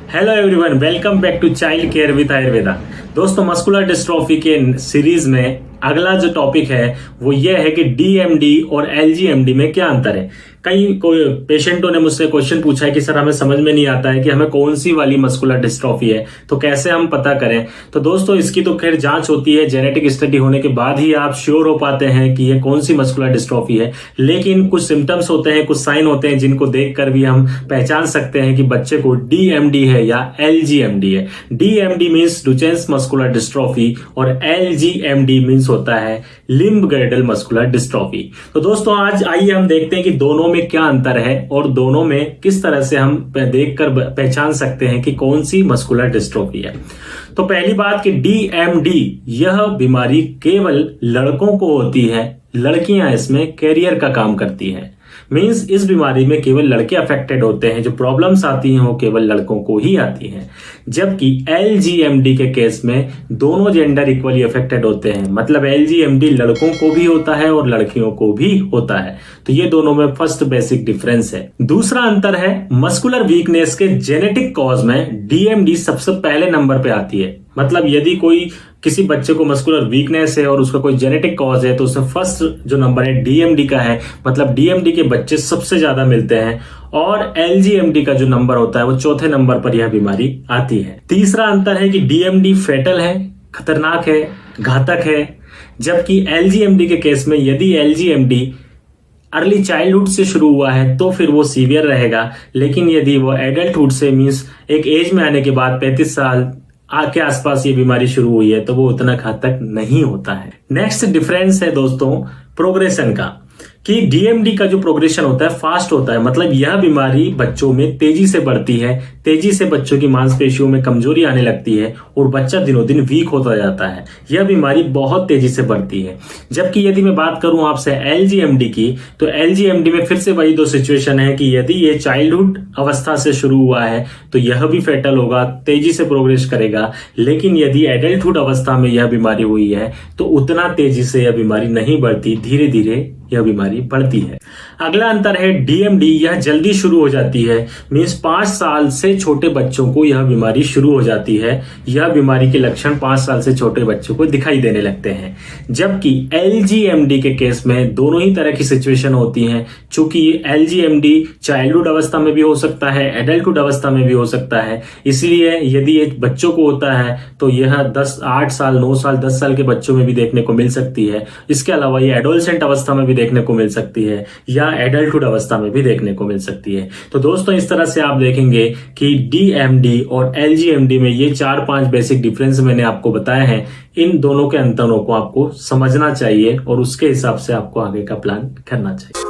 Hello everyone, welcome back to child care with Ayurveda. दोस्तों, muscular dystrophy के series में अगला जो टॉपिक है वो ये है कि डीएमडी और एलजीएमडी में क्या अंतर है। कई कोई पेशेंटों ने मुझसे क्वेश्चन पूछा है कि सर हमें समझ में नहीं आता है कि हमें कौन सी वाली मस्कुलर डिस्ट्रॉफी है, तो कैसे हम पता करें। तो दोस्तों, इसकी तो खैर जांच होती है, जेनेटिक स्टडी होने के बाद ही आप श्योर हो पाते हैं कि ये कौन सी मस्कुलर डिस्ट्रॉफी है। लेकिन कुछ सिम्टम्स होते हैं, कुछ साइन होते हैं जिनको देखकर भी हम पहचान सकते हैं कि बच्चे को डीएमडी है या एलजीएमडी है। डीएमडी मीन्स डुचेन्स मस्कुलर डिस्ट्रॉफी और एलजीएमडी मीन्स होता है लिम्ब गर्डल मस्कुलर डिस्ट्रॉफी। तो दोस्तों, आज आइए हम देखते हैं कि दोनों में क्या अंतर है और दोनों में किस तरह से हम देखकर पहचान सकते हैं कि कौन सी मस्कुलर डिस्ट्रॉफी है। तो पहली बात कि डीएमडी यह बीमारी केवल लड़कों को होती है, लड़कियां इसमें कैरियर का काम करती हैं। मीन्स इस बीमारी में केवल लड़के अफेक्टेड होते हैं, जो प्रॉब्लम्स आती हैं वो केवल लड़कों को ही आती हैं। जबकि एलजीएमडी के केस में दोनों जेंडर इक्वली अफेक्टेड होते हैं, मतलब एलजीएमडी लड़कों को भी होता है और लड़कियों को भी होता है। तो ये दोनों में फर्स्ट बेसिक डिफरेंस है। दूसरा अंतर है मस्कुलर वीकनेस के जेनेटिक कॉज में डीएमडी सबसे पहले नंबर पे आती है। मतलब यदि कोई किसी बच्चे को मस्कुलर वीकनेस है और उसका कोई जेनेटिक कॉज है तो उसमें फर्स्ट जो नंबर है डीएमडी का है, मतलब डीएमडी के बच्चे सबसे ज्यादा मिलते हैं। और एलजीएमडी का जो नंबर होता है वो चौथे नंबर पर यह बीमारी आती है। तीसरा अंतर है कि डीएमडी फेटल है, खतरनाक है, घातक है। जबकि एलजीएमडी के केस में यदि एलजीएमडी अर्ली चाइल्डहुड से शुरू हुआ है तो फिर वो सीवियर रहेगा, लेकिन यदि वो एडल्टहुड से मीन्स एक एज में आने के बाद 35 साल के आसपास ये बीमारी शुरू हुई है तो वो उतना घातक नहीं होता है। नेक्स्ट डिफरेंस है दोस्तों प्रोग्रेशन का, कि डीएमडी का जो प्रोग्रेशन होता है फास्ट होता है। मतलब यह बीमारी बच्चों में तेजी से बढ़ती है, तेजी से बच्चों की मांसपेशियों में कमजोरी आने लगती है और बच्चा दिनों दिन वीक होता जाता है। यह बीमारी बहुत तेजी से बढ़ती है। जबकि यदि मैं बात करूं आपसे एलजीएमडी की, तो एलजीएमडी में फिर से वही दो सिचुएशन है कि यदि ये चाइल्डहुड अवस्था से शुरू हुआ है तो यह भी फेटल होगा, तेजी से प्रोग्रेस करेगा। लेकिन यदि एडल्टहुड अवस्था में यह बीमारी हुई है तो उतना तेजी से यह बीमारी नहीं बढ़ती, धीरे धीरे यह बीमारी बढ़ती है। अगला अंतर है डीएमडी यह जल्दी शुरू हो जाती है, मीन्स 5 साल से छोटे बच्चों को यह बीमारी शुरू हो जाती है। यह बीमारी के लक्षण 5 साल से छोटे बच्चों को दिखाई देने लगते हैं। जबकि एलजीएमडी के केस में दोनों ही तरह की सिचुएशन होती हैं। चूंकि एलजीएमडी चाइल्डहुड अवस्था में भी हो सकता है, एडल्टहुड अवस्था में भी हो सकता है, इसलिए यदि एक बच्चों को होता है तो यह 8 साल, 9 साल, 10 साल के बच्चों में भी देखने को मिल सकती है। इसके अलावा ये एडोलसेंट अवस्था में भी देखने को मिल सकती है या एडल्टहुड अवस्था में भी देखने को मिल सकती है। तो दोस्तों, इस तरह से आप देखेंगे कि डीएमडी और एलजीएमडी में ये 4-5 बेसिक डिफरेंस मैंने आपको बताए हैं। इन दोनों के अंतरों को आपको समझना चाहिए और उसके हिसाब से आपको आगे का प्लान करना चाहिए।